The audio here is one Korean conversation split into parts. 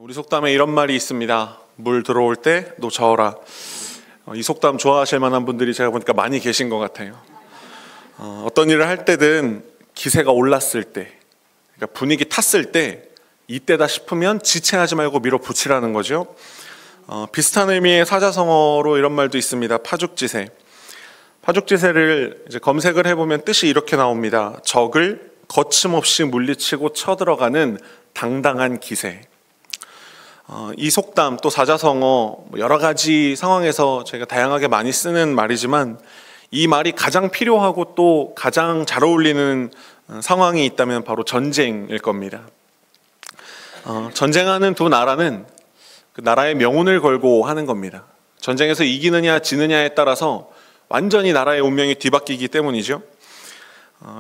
우리 속담에 이런 말이 있습니다. 물 들어올 때 놓쳐라. 이 속담 좋아하실 만한 분들이 제가 보니까 많이 계신 것 같아요. 어떤 일을 할 때든 기세가 올랐을 때, 그러니까 분위기 탔을 때 이때다 싶으면 지체하지 말고 밀어붙이라는 거죠. 비슷한 의미의 사자성어로 이런 말도 있습니다. 파죽지세. 파죽지세를 이제 검색을 해보면 뜻이 이렇게 나옵니다. 적을 거침없이 물리치고 쳐들어가는 당당한 기세. 이 속담 또 사자성어 여러 가지 상황에서 저희가 다양하게 많이 쓰는 말이지만 이 말이 가장 필요하고 또 가장 잘 어울리는 상황이 있다면 바로 전쟁일 겁니다. 전쟁하는 두 나라는 그 나라의 명운을 걸고 하는 겁니다. 전쟁에서 이기느냐 지느냐에 따라서 완전히 나라의 운명이 뒤바뀌기 때문이죠.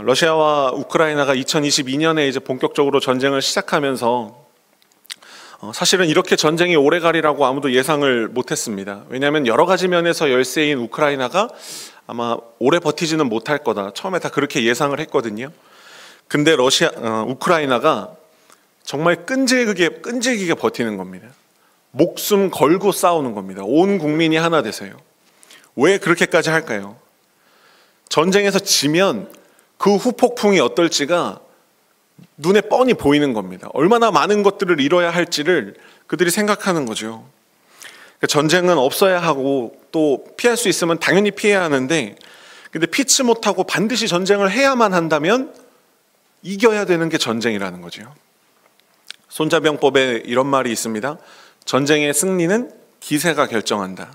러시아와 우크라이나가 2022년에 이제 본격적으로 전쟁을 시작하면서 사실은 이렇게 전쟁이 오래 가리라고 아무도 예상을 못했습니다. 왜냐하면 여러 가지 면에서 열세인 우크라이나가 아마 오래 버티지는 못할 거다. 처음에 다 그렇게 예상을 했거든요. 근데 우크라이나가 정말 끈질기게 버티는 겁니다. 목숨 걸고 싸우는 겁니다. 온 국민이 하나 돼서요. 왜 그렇게까지 할까요? 전쟁에서 지면 그 후폭풍이 어떨지가 눈에 뻔히 보이는 겁니다. 얼마나 많은 것들을 잃어야 할지를 그들이 생각하는 거죠. 전쟁은 없어야 하고 또 피할 수 있으면 당연히 피해야 하는데, 근데 피치 못하고 반드시 전쟁을 해야만 한다면 이겨야 되는 게 전쟁이라는 거죠. 손자병법에 이런 말이 있습니다. 전쟁의 승리는 기세가 결정한다.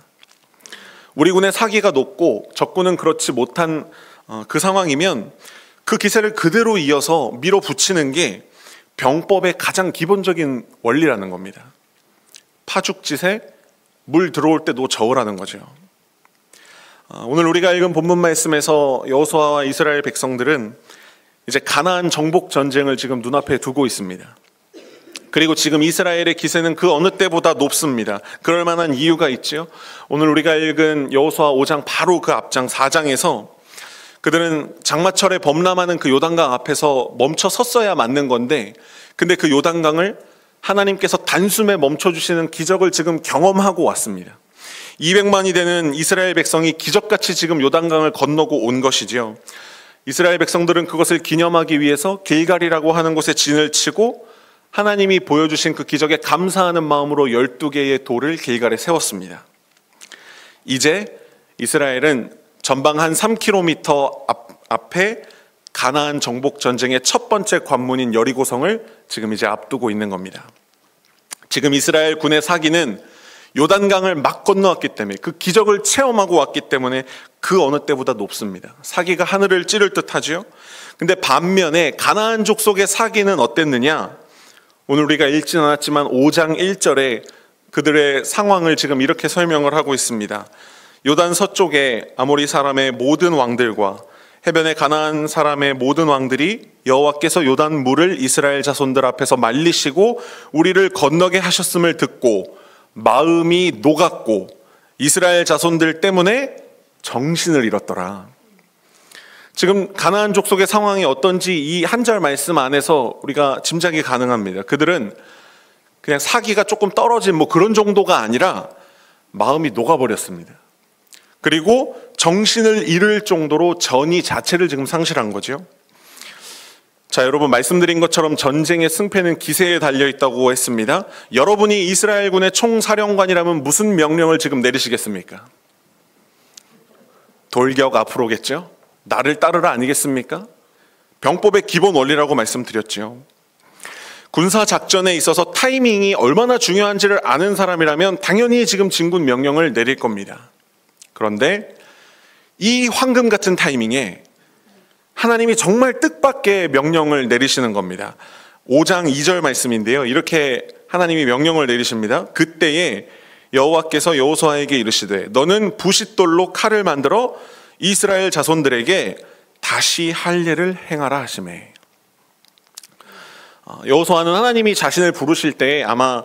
우리 군의 사기가 높고 적군은 그렇지 못한 그 상황이면 그 기세를 그대로 이어서 밀어붙이는 게 병법의 가장 기본적인 원리라는 겁니다. 파죽지세, 물 들어올 때 놓쳐오라는 거죠. 오늘 우리가 읽은 본문 말씀에서 여호수아와 이스라엘 백성들은 이제 가나안 정복 전쟁을 지금 눈앞에 두고 있습니다. 그리고 지금 이스라엘의 기세는 그 어느 때보다 높습니다. 그럴 만한 이유가 있죠. 오늘 우리가 읽은 여호수아 5장 바로 그 앞장 4장에서 그들은 장마철에 범람하는 그 요단강 앞에서 멈춰 섰어야 맞는 건데, 근데 그 요단강을 하나님께서 단숨에 멈춰주시는 기적을 지금 경험하고 왔습니다. 200만이 되는 이스라엘 백성이 기적같이 지금 요단강을 건너고 온 것이죠. 이스라엘 백성들은 그것을 기념하기 위해서 길갈이라고 하는 곳에 진을 치고 하나님이 보여주신 그 기적에 감사하는 마음으로 12개의 돌을 길갈에 세웠습니다. 이제 이스라엘은 전방 한 3km 앞에 가나안 정복 전쟁의 첫 번째 관문인 여리고성을 지금 이제 앞두고 있는 겁니다. 지금 이스라엘 군의 사기는 요단강을 막 건너왔기 때문에, 그 기적을 체험하고 왔기 때문에 그 어느 때보다 높습니다. 사기가 하늘을 찌를 듯하죠. 근데 반면에 가나안 족속의 사기는 어땠느냐? 오늘 우리가 읽진 않았지만 5장 1절에 그들의 상황을 지금 이렇게 설명을 하고 있습니다. 요단 서쪽에 아모리 사람의 모든 왕들과 해변의 가나안 사람의 모든 왕들이 여호와께서 요단 물을 이스라엘 자손들 앞에서 말리시고 우리를 건너게 하셨음을 듣고 마음이 녹았고 이스라엘 자손들 때문에 정신을 잃었더라. 지금 가나안 족속의 상황이 어떤지 이 한 절 말씀 안에서 우리가 짐작이 가능합니다. 그들은 그냥 사기가 조금 떨어진 뭐 그런 정도가 아니라 마음이 녹아버렸습니다. 그리고 정신을 잃을 정도로 전의 자체를 지금 상실한 거죠. 자, 여러분, 말씀드린 것처럼 전쟁의 승패는 기세에 달려있다고 했습니다. 여러분이 이스라엘군의 총사령관이라면 무슨 명령을 지금 내리시겠습니까? 돌격 앞으로겠죠? 나를 따르라 아니겠습니까? 병법의 기본 원리라고 말씀드렸죠. 군사 작전에 있어서 타이밍이 얼마나 중요한지를 아는 사람이라면 당연히 지금 진군 명령을 내릴 겁니다. 그런데 이 황금 같은 타이밍에 하나님이 정말 뜻밖의 명령을 내리시는 겁니다. 5장 2절 말씀인데요. 이렇게 하나님이 명령을 내리십니다. 그때에 여호와께서 여호수아에게 이르시되 너는 부싯돌로 칼을 만들어 이스라엘 자손들에게 다시 할례를 행하라 하시매. 여호수아는 하나님이 자신을 부르실 때 아마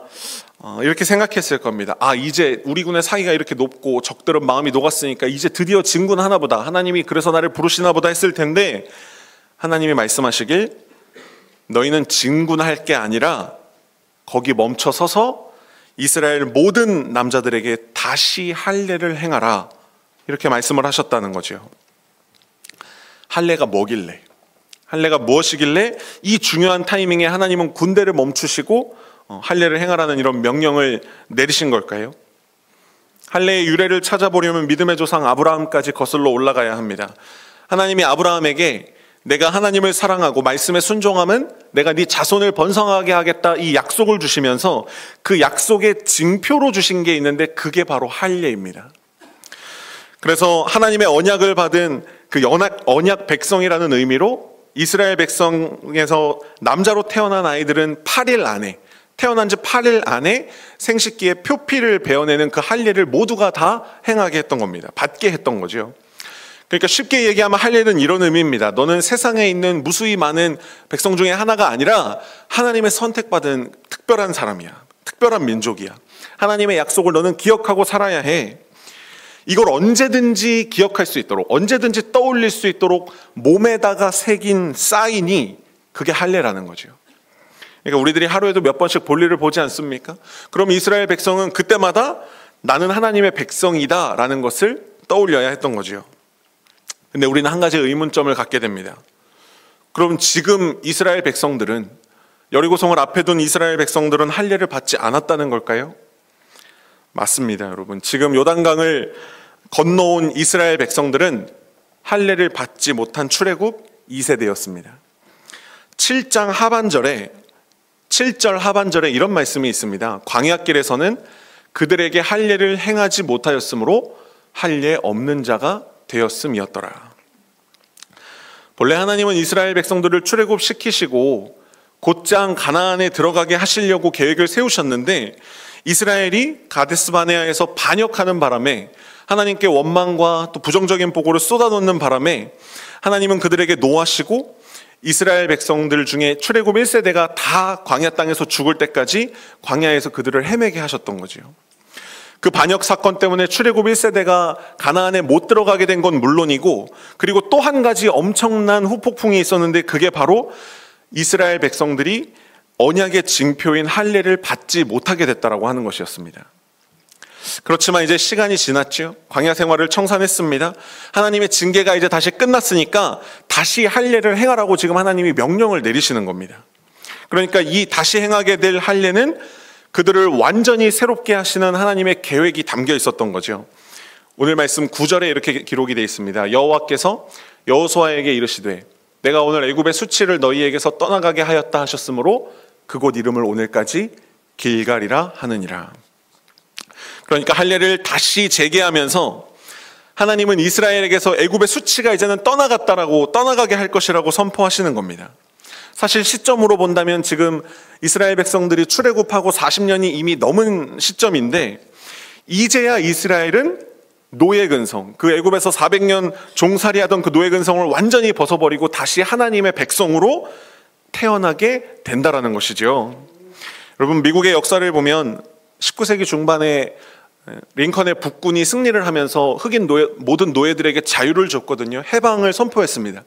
이렇게 생각했을 겁니다. 이제 우리 군의 사기가 이렇게 높고 적들은 마음이 녹았으니까 이제 드디어 진군하나 보다. 하나님이 그래서 나를 부르시나 보다 했을 텐데, 하나님이 말씀하시길 너희는 진군할 게 아니라 거기 멈춰 서서 이스라엘 모든 남자들에게 다시 할례를 행하라, 이렇게 말씀을 하셨다는 거죠. 할례가 뭐길래, 할례가 무엇이길래 이 중요한 타이밍에 하나님은 군대를 멈추시고 할례를 행하라는 이런 명령을 내리신 걸까요? 할례의 유래를 찾아보려면 믿음의 조상 아브라함까지 거슬러 올라가야 합니다. 하나님이 아브라함에게 내가 하나님을 사랑하고 말씀에 순종하면 내가 네 자손을 번성하게 하겠다, 이 약속을 주시면서 그 약속의 징표로 주신 게 있는데 그게 바로 할례입니다. 그래서 하나님의 언약을 받은 그 언약 백성이라는 의미로 이스라엘 백성에서 남자로 태어난 아이들은 8일 안에, 태어난 지 8일 안에 생식기에 표피를 베어내는 그 할례를 모두가 다 행하게 했던 겁니다. 받게 했던 거죠. 그러니까 쉽게 얘기하면 할례는 이런 의미입니다. 너는 세상에 있는 무수히 많은 백성 중에 하나가 아니라 하나님의 선택받은 특별한 사람이야. 특별한 민족이야. 하나님의 약속을 너는 기억하고 살아야 해. 이걸 언제든지 기억할 수 있도록, 언제든지 떠올릴 수 있도록 몸에다가 새긴 사인이 그게 할례라는 거죠. 그러니까 우리들이 하루에도 몇 번씩 볼일을 보지 않습니까? 그럼 이스라엘 백성은 그때마다 나는 하나님의 백성이다 라는 것을 떠올려야 했던 거죠. 근데 우리는 한 가지 의문점을 갖게 됩니다. 그럼 지금 이스라엘 백성들은, 여리고성을 앞에 둔 이스라엘 백성들은 할례를 받지 않았다는 걸까요? 맞습니다, 여러분. 지금 요단강을 건너온 이스라엘 백성들은 할례를 받지 못한 출애굽 2세대였습니다. 7장 하반절에 7절 하반절에 이런 말씀이 있습니다. 광야길에서는 그들에게 할례를 행하지 못하였으므로 할례 없는 자가 되었음이었더라. 본래 하나님은 이스라엘 백성들을 출애굽시키시고 곧장 가나안에 들어가게 하시려고 계획을 세우셨는데 이스라엘이 가데스 바네아에서 반역하는 바람에, 하나님께 원망과 또 부정적인 보고를 쏟아놓는 바람에 하나님은 그들에게 노하시고 이스라엘 백성들 중에 출애굽 1세대가 다 광야 땅에서 죽을 때까지 광야에서 그들을 헤매게 하셨던 거죠. 그 반역 사건 때문에 출애굽 1세대가 가나안에 못 들어가게 된 건 물론이고, 그리고 또 한 가지 엄청난 후폭풍이 있었는데 그게 바로 이스라엘 백성들이 언약의 징표인 할례를 받지 못하게 됐다라고 하는 것이었습니다. 그렇지만 이제 시간이 지났죠. 광야 생활을 청산했습니다. 하나님의 징계가 이제 다시 끝났으니까 다시 할례를 행하라고 지금 하나님이 명령을 내리시는 겁니다. 그러니까 이 다시 행하게 될 할례는 그들을 완전히 새롭게 하시는 하나님의 계획이 담겨 있었던 거죠. 오늘 말씀 9절에 이렇게 기록이 되어 있습니다. 여호와께서 여호수아에게 이르시되 내가 오늘 애굽의 수치를 너희에게서 떠나가게 하였다 하셨으므로 그곳 이름을 오늘까지 길갈이라 하느니라. 그러니까 할례를 다시 재개하면서 하나님은 이스라엘에게서 애굽의 수치가 이제는 떠나가게 할 것이라고 선포하시는 겁니다. 사실 시점으로 본다면 지금 이스라엘 백성들이 출애굽하고 40년이 이미 넘은 시점인데 이제야 이스라엘은 노예 근성, 그 애굽에서 400년 종살이하던 그 노예 근성을 완전히 벗어버리고 다시 하나님의 백성으로 태어나게 된다라는 것이죠. 여러분, 미국의 역사를 보면 19세기 중반에 링컨의 북군이 승리를 하면서 흑인 모든 노예들에게 자유를 줬거든요. 해방을 선포했습니다.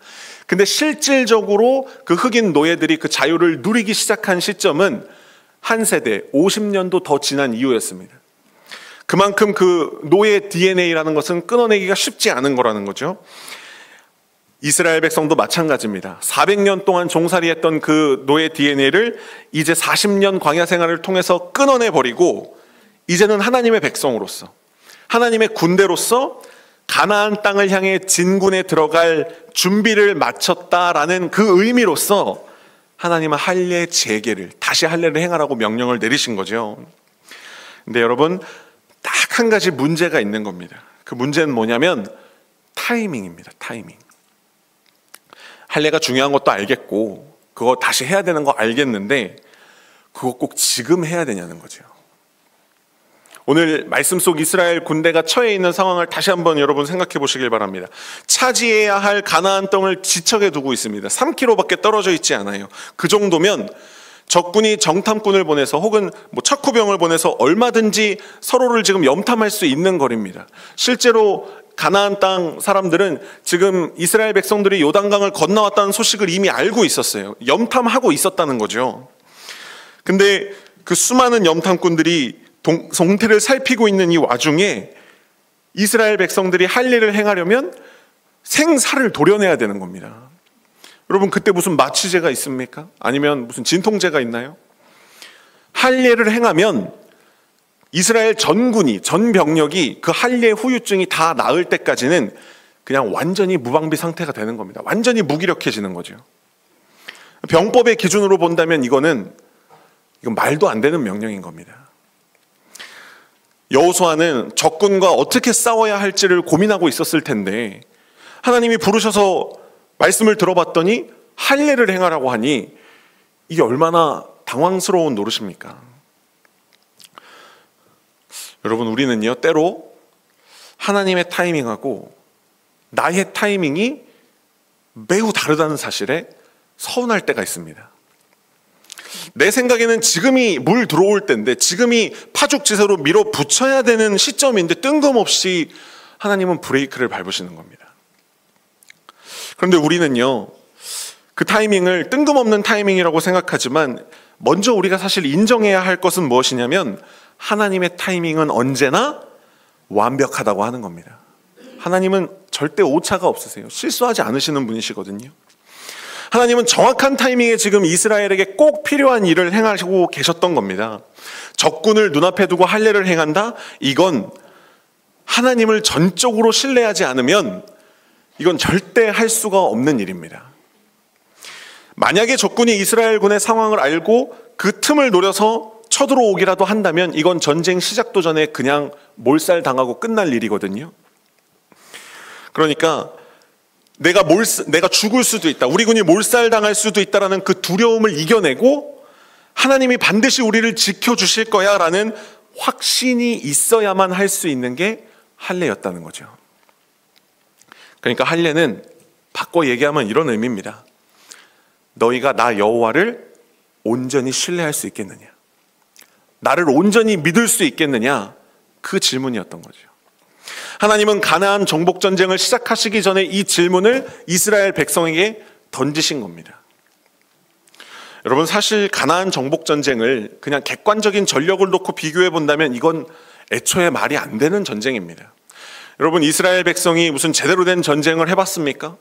근데 실질적으로 그 흑인 노예들이 그 자유를 누리기 시작한 시점은 한 세대 50년도 더 지난 이후였습니다. 그만큼 그 노예 DNA라는 것은 끊어내기가 쉽지 않은 거라는 거죠. 이스라엘 백성도 마찬가지입니다. 400년 동안 종살이했던 그 노예 DNA를 이제 40년 광야 생활을 통해서 끊어내버리고 이제는 하나님의 백성으로서, 하나님의 군대로서 가나안 땅을 향해 진군에 들어갈 준비를 마쳤다라는 그 의미로서 하나님은 할례 재개를, 다시 할례를 행하라고 명령을 내리신 거죠. 근데 여러분, 딱 한 가지 문제가 있는 겁니다. 그 문제는 뭐냐면 타이밍입니다. 타이밍. 할례가 중요한 것도 알겠고 그거 다시 해야 되는 거 알겠는데 그거 꼭 지금 해야 되냐는 거죠. 오늘 말씀 속 이스라엘 군대가 처해 있는 상황을 다시 한번 여러분 생각해 보시길 바랍니다. 차지해야 할 가나안 땅을 지척에 두고 있습니다. 3km밖에 떨어져 있지 않아요. 그 정도면 적군이 정탐꾼을 보내서 혹은 척후병을 보내서 얼마든지 서로를 지금 염탐할 수 있는 거리입니다. 실제로 가나안 땅 사람들은 지금 이스라엘 백성들이 요단강을 건너왔다는 소식을 이미 알고 있었어요. 염탐하고 있었다는 거죠. 근데 그 수많은 염탐꾼들이 동태를 살피고 있는 이 와중에 이스라엘 백성들이 할 일을 행하려면 생사를 도려내야 되는 겁니다. 여러분, 그때 무슨 마취제가 있습니까? 아니면 무슨 진통제가 있나요? 할 일을 행하면 이스라엘 전군이, 전 병력이 그 할례의 후유증이 다 나을 때까지는 그냥 완전히 무방비 상태가 되는 겁니다. 완전히 무기력해지는 거죠. 병법의 기준으로 본다면 이건 말도 안 되는 명령인 겁니다. 여호수아는 적군과 어떻게 싸워야 할지를 고민하고 있었을 텐데 하나님이 부르셔서 말씀을 들어봤더니 할례를 행하라고 하니 이게 얼마나 당황스러운 노릇입니까? 여러분, 우리는요, 때로 하나님의 타이밍하고 나의 타이밍이 매우 다르다는 사실에 서운할 때가 있습니다. 내 생각에는 지금이 물 들어올 때인데, 지금이 파죽지세로 밀어붙여야 되는 시점인데 뜬금없이 하나님은 브레이크를 밟으시는 겁니다. 그런데 우리는요, 그 타이밍을 뜬금없는 타이밍이라고 생각하지만 먼저 우리가 사실 인정해야 할 것은 무엇이냐면 하나님의 타이밍은 언제나 완벽하다고 하는 겁니다. 하나님은 절대 오차가 없으세요. 실수하지 않으시는 분이시거든요. 하나님은 정확한 타이밍에 지금 이스라엘에게 꼭 필요한 일을 행하시고 계셨던 겁니다. 적군을 눈앞에 두고 할례를 행한다? 이건 하나님을 전적으로 신뢰하지 않으면 이건 절대 할 수가 없는 일입니다. 만약에 적군이 이스라엘군의 상황을 알고 그 틈을 노려서 쳐들어오기라도 한다면 이건 전쟁 시작도 전에 그냥 몰살당하고 끝날 일이거든요. 그러니까 내가 죽을 수도 있다, 우리 군이 몰살당할 수도 있다라는 그 두려움을 이겨내고 하나님이 반드시 우리를 지켜주실 거야 라는 확신이 있어야만 할 수 있는 게 할례였다는 거죠. 그러니까 할례는 바꿔 얘기하면 이런 의미입니다. 너희가 나 여호와를 온전히 신뢰할 수 있겠느냐, 나를 온전히 믿을 수 있겠느냐, 그 질문이었던 거죠. 하나님은 가나안 정복 전쟁을 시작하시기 전에 이 질문을 이스라엘 백성에게 던지신 겁니다. 여러분, 사실 가나안 정복 전쟁을 그냥 객관적인 전력을 놓고 비교해 본다면 이건 애초에 말이 안 되는 전쟁입니다. 여러분, 이스라엘 백성이 무슨 제대로 된 전쟁을 해봤습니까?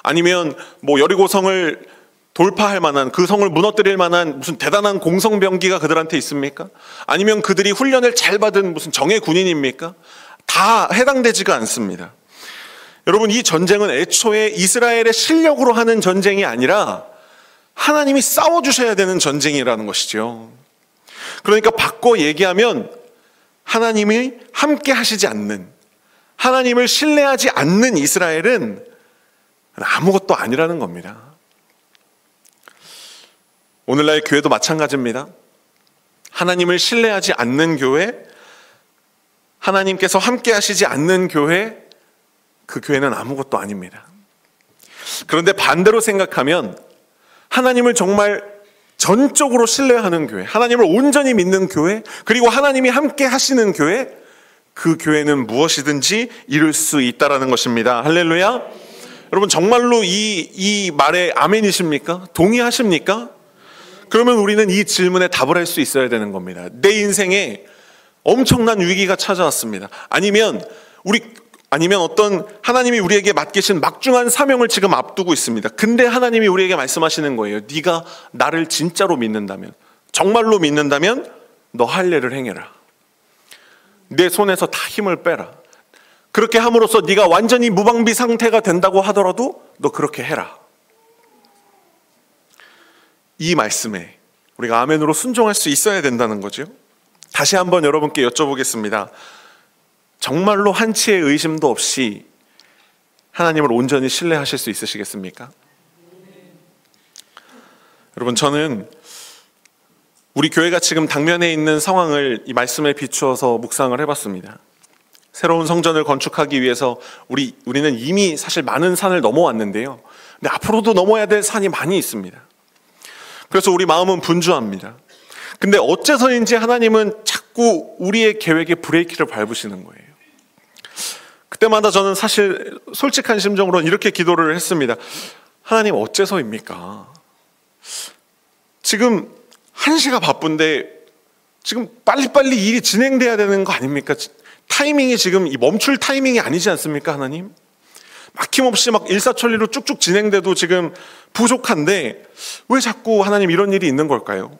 아니면 여리고성을 돌파할 만한, 그 성을 무너뜨릴 만한 무슨 대단한 공성병기가 그들한테 있습니까? 아니면 그들이 훈련을 잘 받은 무슨 정예 군인입니까? 다 해당되지가 않습니다. 여러분, 이 전쟁은 애초에 이스라엘의 실력으로 하는 전쟁이 아니라 하나님이 싸워주셔야 되는 전쟁이라는 것이죠. 그러니까 바꿔 얘기하면 하나님이 함께 하시지 않는, 하나님을 신뢰하지 않는 이스라엘은 아무것도 아니라는 겁니다. 오늘날 교회도 마찬가지입니다. 하나님을 신뢰하지 않는 교회, 하나님께서 함께 하시지 않는 교회, 그 교회는 아무것도 아닙니다. 그런데 반대로 생각하면 하나님을 정말 전적으로 신뢰하는 교회, 하나님을 온전히 믿는 교회, 그리고 하나님이 함께 하시는 교회, 그 교회는 무엇이든지 이룰 수 있다라는 것입니다. 할렐루야. 여러분, 정말로 이 말에 아멘이십니까? 동의하십니까? 그러면 우리는 이 질문에 답을 할 수 있어야 되는 겁니다. 내 인생에 엄청난 위기가 찾아왔습니다. 아니면 어떤 하나님이 우리에게 맡기신 막중한 사명을 지금 앞두고 있습니다. 근데 하나님이 우리에게 말씀하시는 거예요. 네가 나를 진짜로 믿는다면, 정말로 믿는다면 너 할례를 행해라. 내 손에서 다 힘을 빼라. 그렇게 함으로써 네가 완전히 무방비 상태가 된다고 하더라도 너 그렇게 해라. 이 말씀에 우리가 아멘으로 순종할 수 있어야 된다는 거죠. 다시 한번 여러분께 여쭤보겠습니다. 정말로 한치의 의심도 없이 하나님을 온전히 신뢰하실 수 있으시겠습니까? 여러분, 저는 우리 교회가 지금 당면에 있는 상황을 이 말씀에 비추어서 묵상을 해봤습니다. 새로운 성전을 건축하기 위해서 우리는 이미 사실 많은 산을 넘어왔는데요. 근데 앞으로도 넘어야 될 산이 많이 있습니다. 그래서 우리 마음은 분주합니다. 근데 어째서인지 하나님은 자꾸 우리의 계획에 브레이크를 밟으시는 거예요. 그때마다 저는 사실 솔직한 심정으로 이렇게 기도를 했습니다. 하나님, 어째서입니까? 지금 한시가 바쁜데 지금 빨리빨리 일이 진행돼야 되는 거 아닙니까? 타이밍이 지금 이 멈출 타이밍이 아니지 않습니까, 하나님? 막힘없이 막 일사천리로 쭉쭉 진행돼도 지금 부족한데 왜 자꾸 하나님 이런 일이 있는 걸까요?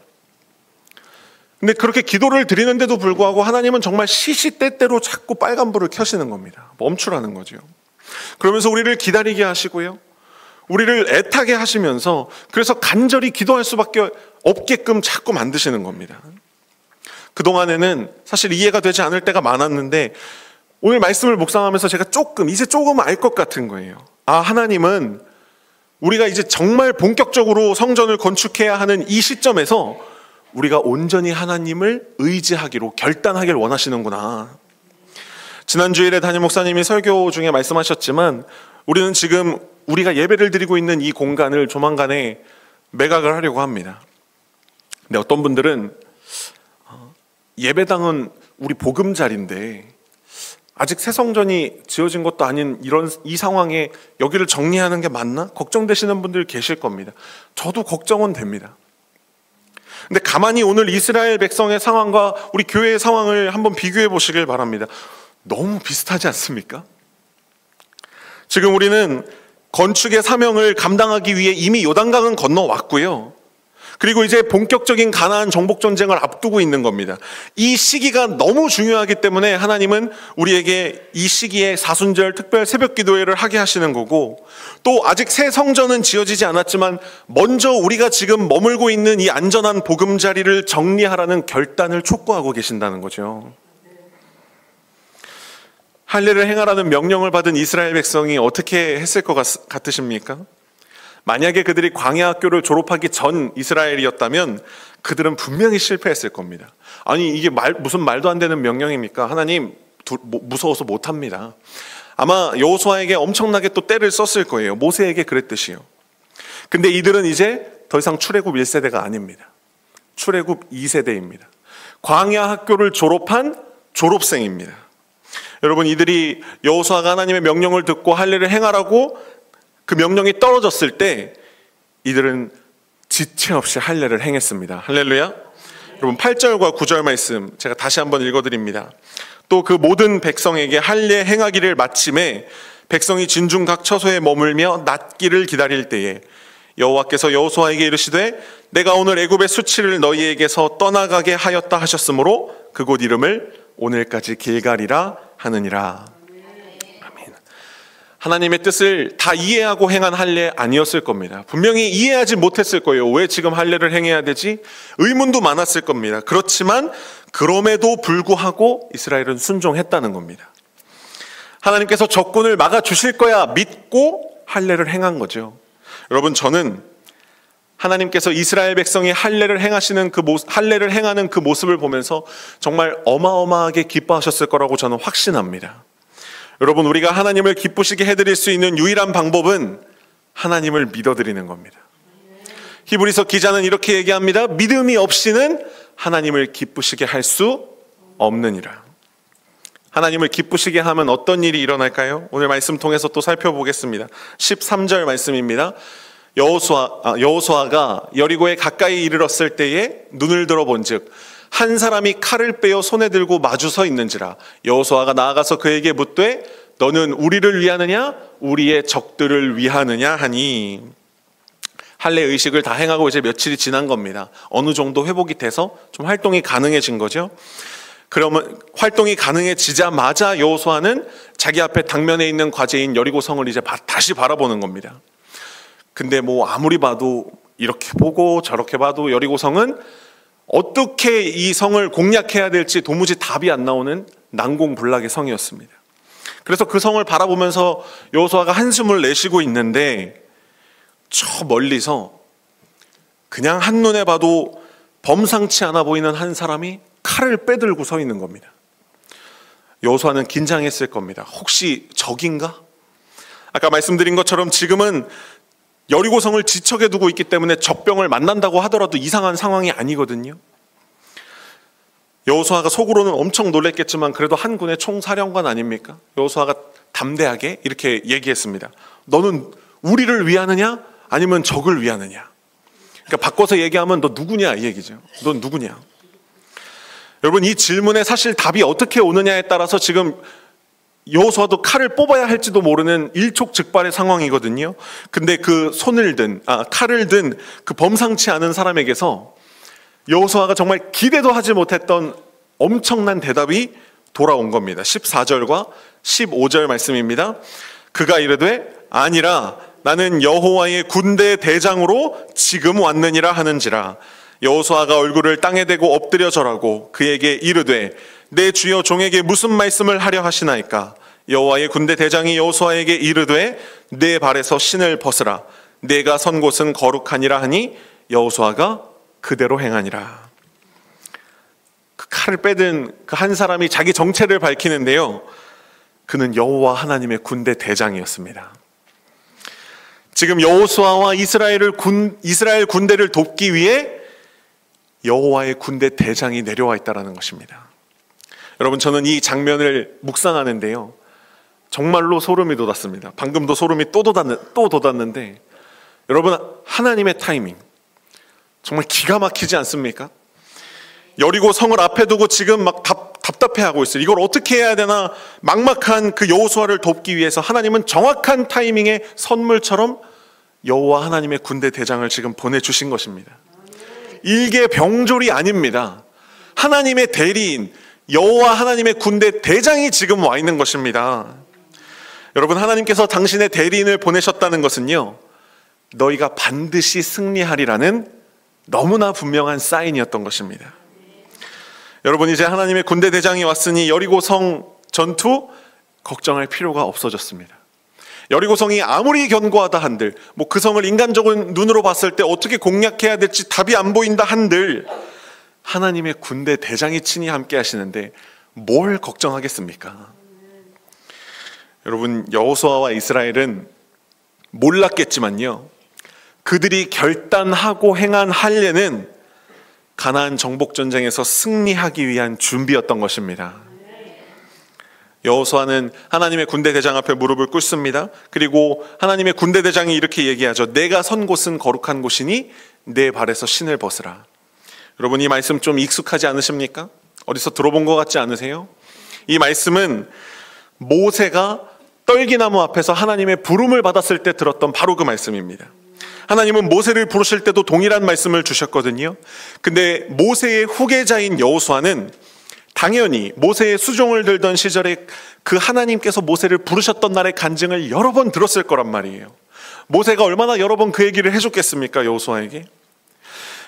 근데 그렇게 기도를 드리는데도 불구하고 하나님은 정말 시시때때로 자꾸 빨간불을 켜시는 겁니다. 멈추라는 거죠. 그러면서 우리를 기다리게 하시고요, 우리를 애타게 하시면서 그래서 간절히 기도할 수밖에 없게끔 자꾸 만드시는 겁니다. 그동안에는 사실 이해가 되지 않을 때가 많았는데 오늘 말씀을 묵상하면서 제가 이제 조금 알 것 같은 거예요. 하나님은 우리가 이제 정말 본격적으로 성전을 건축해야 하는 이 시점에서 우리가 온전히 하나님을 의지하기로 결단하길 원하시는구나. 지난 주일에 담임 목사님이 설교 중에 말씀하셨지만 우리는 지금 우리가 예배를 드리고 있는 이 공간을 조만간에 매각을 하려고 합니다. 근데 어떤 분들은 예배당은 우리 보금자리인데 아직 새 성전이 지어진 것도 아닌 이 상황에 여기를 정리하는 게 맞나? 걱정되시는 분들 계실 겁니다. 저도 걱정은 됩니다. 근데 가만히 오늘 이스라엘 백성의 상황과 우리 교회의 상황을 한번 비교해 보시길 바랍니다. 너무 비슷하지 않습니까? 지금 우리는 건축의 사명을 감당하기 위해 이미 요단강은 건너왔고요. 그리고 이제 본격적인 가나안 정복 전쟁을 앞두고 있는 겁니다. 이 시기가 너무 중요하기 때문에 하나님은 우리에게 이 시기에 사순절 특별 새벽 기도회를 하게 하시는 거고, 또 아직 새 성전은 지어지지 않았지만 먼저 우리가 지금 머물고 있는 이 안전한 보금자리를 정리하라는 결단을 촉구하고 계신다는 거죠. 할례를 행하라는 명령을 받은 이스라엘 백성이 어떻게 했을 것 같으십니까? 만약에 그들이 광야 학교를 졸업하기 전 이스라엘이었다면 그들은 분명히 실패했을 겁니다. 아니 이게 무슨 말도 안 되는 명령입니까? 하나님 무서워서 못합니다. 아마 여호수아에게 엄청나게 또 때를 썼을 거예요. 모세에게 그랬듯이요. 근데 이들은 이제 더 이상 출애굽 1세대가 아닙니다. 출애굽 2세대입니다. 광야 학교를 졸업한 졸업생입니다. 여러분, 이들이 여호수아가 하나님의 명령을 듣고 할례를 행하라고 그 명령이 떨어졌을 때 이들은 지체 없이 할례를 행했습니다. 할렐루야. 여러분, 8절과 9절 말씀 제가 다시 한번 읽어드립니다. 또 그 모든 백성에게 할례 행하기를 마침에 백성이 진중 각 처소에 머물며 낫기를 기다릴 때에 여호와께서 여호수아에게 이르시되 내가 오늘 애굽의 수치를 너희에게서 떠나가게 하였다 하셨으므로 그곳 이름을 오늘까지 길갈이라 하느니라. 아멘. 하나님의 뜻을 다 이해하고 행한 할례 아니었을 겁니다. 분명히 이해하지 못했을 거예요. 왜 지금 할례를 행해야 되지? 의문도 많았을 겁니다. 그렇지만 그럼에도 불구하고 이스라엘은 순종했다는 겁니다. 하나님께서 적군을 막아주실 거야 믿고 할례를 행한 거죠. 여러분, 저는 하나님께서 이스라엘 백성이 할례를 행하는 그 모습을 보면서 정말 어마어마하게 기뻐하셨을 거라고 저는 확신합니다. 여러분, 우리가 하나님을 기쁘시게 해드릴 수 있는 유일한 방법은 하나님을 믿어드리는 겁니다. 히브리서 기자는 이렇게 얘기합니다. 믿음이 없이는 하나님을 기쁘시게 할 수 없느니라. 하나님을 기쁘시게 하면 어떤 일이 일어날까요? 오늘 말씀 통해서 또 살펴보겠습니다. 13절 말씀입니다. 여호수아가 여리고에 가까이 이르렀을 때에 눈을 들어본즉 한 사람이 칼을 빼어 손에 들고 마주 서 있는지라. 여호수아가 나아가서 그에게 묻되 너는 우리를 위하느냐 우리의 적들을 위하느냐 하니. 할례 의식을 다 행하고 이제 며칠이 지난 겁니다. 어느 정도 회복이 돼서 좀 활동이 가능해진 거죠. 그러면 활동이 가능해지자마자 여호수아는 자기 앞에 당면에 있는 과제인 여리고성을 이제 다시 바라보는 겁니다. 근데 아무리 봐도 이렇게 보고 저렇게 봐도 여리고성은 어떻게 이 성을 공략해야 될지 도무지 답이 안 나오는 난공불락의 성이었습니다. 그래서 그 성을 바라보면서 여호수아가 한숨을 내쉬고 있는데 저 멀리서 그냥 한눈에 봐도 범상치 않아 보이는 한 사람이 칼을 빼들고 서 있는 겁니다. 여호수아는 긴장했을 겁니다. 혹시 적인가? 아까 말씀드린 것처럼 지금은 여리고성을 지척에 두고 있기 때문에 적병을 만난다고 하더라도 이상한 상황이 아니거든요. 여호수아가 속으로는 엄청 놀랬겠지만 그래도 한 군의 총사령관 아닙니까? 여호수아가 담대하게 이렇게 얘기했습니다. 너는 우리를 위하느냐 아니면 적을 위하느냐? 그러니까 바꿔서 얘기하면 너 누구냐 이 얘기죠. 넌 누구냐? 여러분, 이 질문에 사실 답이 어떻게 오느냐에 따라서 지금 여호수아도 칼을 뽑아야 할지도 모르는 일촉즉발의 상황이거든요. 근데 그 칼을 든 그 범상치 않은 사람에게서 여호수아가 정말 기대도 하지 못했던 엄청난 대답이 돌아온 겁니다. 14절과 15절 말씀입니다. 그가 이르되 아니라 나는 여호와의 군대 대장으로 지금 왔느니라 하는지라. 여호수아가 얼굴을 땅에 대고 엎드려 절하고 그에게 이르되 내 주여 종에게 무슨 말씀을 하려 하시나이까. 여호와의 군대 대장이 여호수아에게 이르되 내 발에서 신을 벗으라. 내가 선 곳은 거룩하니라 하니 여호수아가 그대로 행하니라. 그 칼을 빼든 그 한 사람이 자기 정체를 밝히는데요, 그는 여호와 하나님의 군대 대장이었습니다. 지금 여호수아와 이스라엘 군대를 돕기 위해 여호와의 군대 대장이 내려와 있다는 것입니다. 여러분, 저는 이 장면을 묵상하는데요, 정말로 소름이 돋았습니다. 방금도 소름이 또 돋았는데, 여러분, 하나님의 타이밍 정말 기가 막히지 않습니까? 여리고 성을 앞에 두고 지금 막 답답해하고 있어요. 이걸 어떻게 해야 되나 막막한 그 여호수아를 돕기 위해서 하나님은 정확한 타이밍에 선물처럼 여호와 하나님의 군대 대장을 지금 보내주신 것입니다. 일개병졸이 아닙니다. 하나님의 대리인 여호와 하나님의 군대 대장이 지금 와 있는 것입니다. 여러분, 하나님께서 당신의 대리인을 보내셨다는 것은요, 너희가 반드시 승리하리라는 너무나 분명한 사인이었던 것입니다. 여러분, 이제 하나님의 군대 대장이 왔으니 여리고성 전투 걱정할 필요가 없어졌습니다. 여리고성이 아무리 견고하다 한들, 그 성을 인간적인 눈으로 봤을 때 어떻게 공략해야 될지 답이 안 보인다 한들, 하나님의 군대 대장이 친히 함께 하시는데 뭘 걱정하겠습니까? 여러분, 여호수아와 이스라엘은 몰랐겠지만요, 그들이 결단하고 행한 할례는 가나안 정복 전쟁에서 승리하기 위한 준비였던 것입니다. 여호수아는 하나님의 군대 대장 앞에 무릎을 꿇습니다. 그리고 하나님의 군대 대장이 이렇게 얘기하죠. 내가 선 곳은 거룩한 곳이니 내 발에서 신을 벗으라. 여러분, 이 말씀 좀 익숙하지 않으십니까? 어디서 들어본 것 같지 않으세요? 이 말씀은 모세가 떨기나무 앞에서 하나님의 부름을 받았을 때 들었던 바로 그 말씀입니다. 하나님은 모세를 부르실 때도 동일한 말씀을 주셨거든요. 근데 모세의 후계자인 여호수아는 당연히 모세의 수종을 들던 시절에 그 하나님께서 모세를 부르셨던 날의 간증을 여러 번 들었을 거란 말이에요. 모세가 얼마나 여러 번 그 얘기를 해줬겠습니까, 여호수아에게?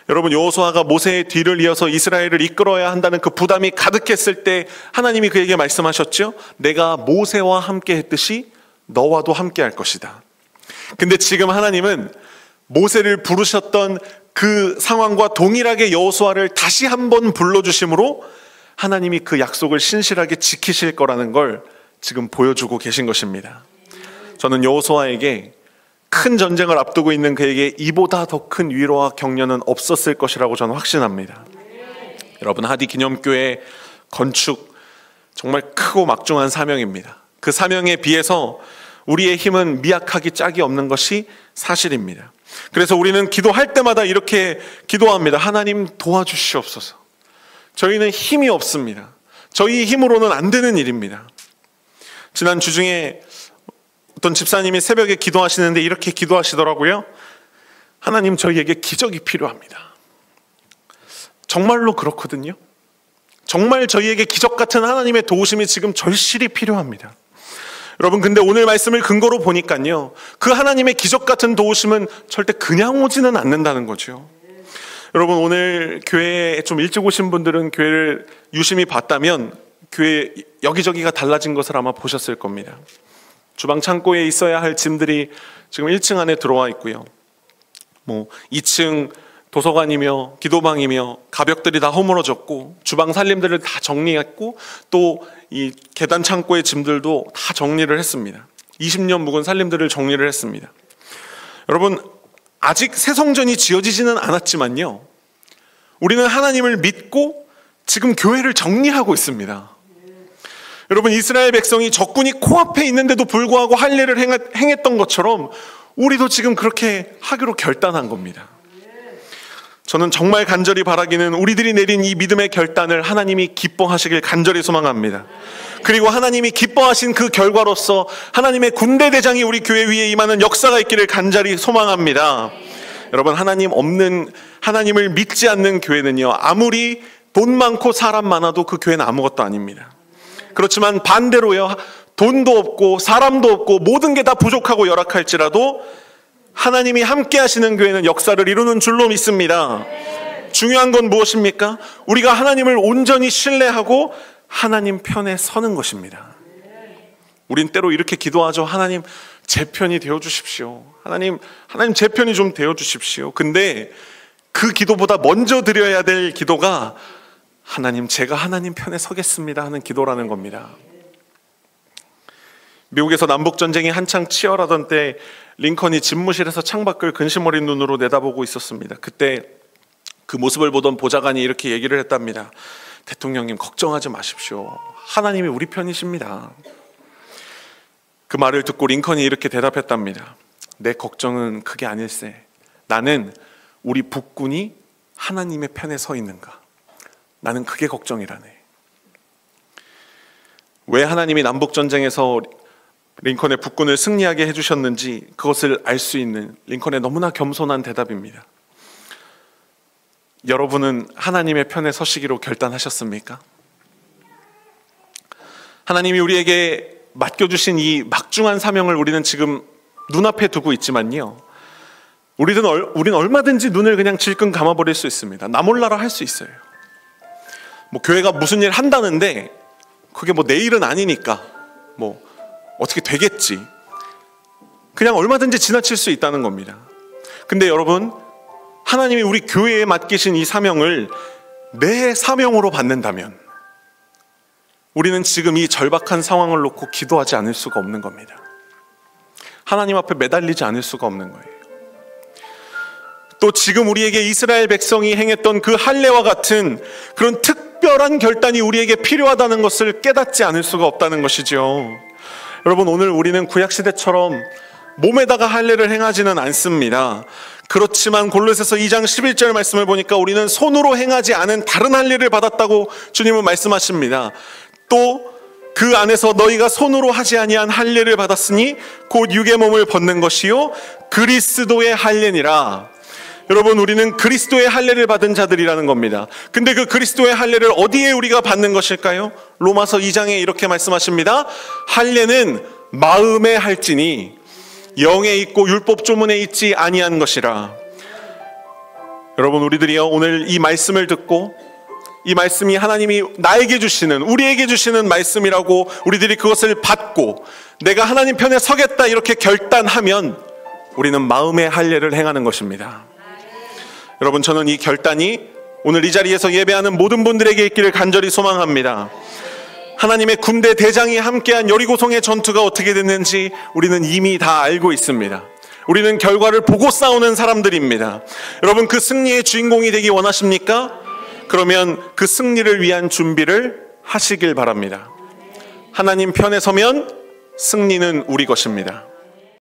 여러분, 여호수아가 모세의 뒤를 이어서 이스라엘을 이끌어야 한다는 그 부담이 가득했을 때 하나님이 그에게 말씀하셨죠. 내가 모세와 함께 했듯이 너와도 함께 할 것이다. 근데 지금 하나님은 모세를 부르셨던 그 상황과 동일하게 여호수아를 다시 한번 불러주심으로 하나님이 그 약속을 신실하게 지키실 거라는 걸 지금 보여주고 계신 것입니다. 저는 여호수아에게 큰 전쟁을 앞두고 있는 그에게 이보다 더 큰 위로와 격려는 없었을 것이라고 저는 확신합니다. 여러분, 하디 기념교회 건축 정말 크고 막중한 사명입니다. 그 사명에 비해서 우리의 힘은 미약하기 짝이 없는 것이 사실입니다. 그래서 우리는 기도할 때마다 이렇게 기도합니다. 하나님, 도와주시옵소서. 저희는 힘이 없습니다. 저희 힘으로는 안 되는 일입니다. 지난 주 중에 어떤 집사님이 새벽에 기도하시는데 이렇게 기도하시더라고요. 하나님, 저희에게 기적이 필요합니다. 정말로 그렇거든요. 정말 저희에게 기적 같은 하나님의 도우심이 지금 절실히 필요합니다. 여러분, 근데 오늘 말씀을 근거로 보니까요, 그 하나님의 기적 같은 도우심은 절대 그냥 오지는 않는다는 거죠. 여러분, 오늘 교회에 좀 일찍 오신 분들은 교회를 유심히 봤다면 교회 여기저기가 달라진 것을 아마 보셨을 겁니다. 주방 창고에 있어야 할 짐들이 지금 1층 안에 들어와 있고요. 2층 도서관이며 기도방이며 가벽들이 다 허물어졌고, 주방 살림들을 다 정리했고, 또 이 계단 창고의 짐들도 다 정리를 했습니다. 20년 묵은 살림들을 정리를 했습니다. 여러분, 아직 새 성전이 지어지지는 않았지만요, 우리는 하나님을 믿고 지금 교회를 정리하고 있습니다. 여러분, 이스라엘 백성이 적군이 코앞에 있는데도 불구하고 할례를 행했던 것처럼 우리도 지금 그렇게 하기로 결단한 겁니다. 저는 정말 간절히 바라기는 우리들이 내린 이 믿음의 결단을 하나님이 기뻐하시길 간절히 소망합니다. 그리고 하나님이 기뻐하신 그 결과로서 하나님의 군대 대장이 우리 교회 위에 임하는 역사가 있기를 간절히 소망합니다. 여러분, 하나님을 믿지 않는 교회는요, 아무리 돈 많고 사람 많아도 그 교회는 아무것도 아닙니다. 그렇지만 반대로요, 돈도 없고 사람도 없고 모든 게 다 부족하고 열악할지라도 하나님이 함께 하시는 교회는 역사를 이루는 줄로 믿습니다. 중요한 건 무엇입니까? 우리가 하나님을 온전히 신뢰하고 하나님 편에 서는 것입니다. 우린 때로 이렇게 기도하죠. 하나님, 제 편이 되어 주십시오. 하나님 제 편이 좀 되어 주십시오. 근데 그 기도보다 먼저 드려야 될 기도가 하나님, 제가 하나님 편에 서겠습니다 하는 기도라는 겁니다. 미국에서 남북전쟁이 한창 치열하던 때 링컨이 집무실에서 창밖을 근심 어린 눈으로 내다보고 있었습니다. 그때 그 모습을 보던 보좌관이 이렇게 얘기를 했답니다. 대통령님, 걱정하지 마십시오. 하나님이 우리 편이십니다. 그 말을 듣고 링컨이 이렇게 대답했답니다. 내 걱정은 그게 아닐세. 나는 우리 북군이 하나님의 편에 서 있는가. 나는 그게 걱정이라네. 왜 하나님이 남북전쟁에서 링컨의 북군을 승리하게 해주셨는지 그것을 알 수 있는 링컨의 너무나 겸손한 대답입니다. 여러분은 하나님의 편에 서시기로 결단하셨습니까? 하나님이 우리에게 맡겨주신 이 막중한 사명을 우리는 지금 눈앞에 두고 있지만요, 우리는 얼마든지 눈을 그냥 질끈 감아버릴 수 있습니다. 나 몰라라 할 수 있어요. 교회가 무슨 일 한다는데 그게 내일은 아니니까 어떻게 되겠지, 그냥 얼마든지 지나칠 수 있다는 겁니다. 근데 여러분, 하나님이 우리 교회에 맡기신 이 사명을 내 사명으로 받는다면 우리는 지금 이 절박한 상황을 놓고 기도하지 않을 수가 없는 겁니다. 하나님 앞에 매달리지 않을 수가 없는 거예요. 또 지금 우리에게 이스라엘 백성이 행했던 그 할례와 같은 그런 특별한 결단이 우리에게 필요하다는 것을 깨닫지 않을 수가 없다는 것이죠. 여러분, 오늘 우리는 구약시대처럼 몸에다가 할례를 행하지는 않습니다. 그렇지만 골로새서 2장 11절 말씀을 보니까 우리는 손으로 행하지 않은 다른 할례를 받았다고 주님은 말씀하십니다. 또 그 안에서 너희가 손으로 하지 아니한 할례를 받았으니 곧 육의 몸을 벗는 것이요 그리스도의 할례니라. 여러분, 우리는 그리스도의 할례를 받은 자들이라는 겁니다. 근데 그 그리스도의 할례를 어디에 우리가 받는 것일까요? 로마서 2장에 이렇게 말씀하십니다. 할례는 마음에 할지니 영에 있고 율법 조문에 있지 아니한 것이라. 여러분, 우리들이요, 오늘 이 말씀을 듣고 이 말씀이 하나님이 나에게 주시는, 우리에게 주시는 말씀이라고 우리들이 그것을 받고 내가 하나님 편에 서겠다 이렇게 결단하면 우리는 마음의 할례를 행하는 것입니다. 여러분, 저는 이 결단이 오늘 이 자리에서 예배하는 모든 분들에게 있기를 간절히 소망합니다. 하나님의 군대 대장이 함께한 여리고성의 전투가 어떻게 됐는지 우리는 이미 다 알고 있습니다. 우리는 결과를 보고 싸우는 사람들입니다. 여러분, 그 승리의 주인공이 되기 원하십니까? 그러면 그 승리를 위한 준비를 하시길 바랍니다. 하나님 편에 서면 승리는 우리 것입니다.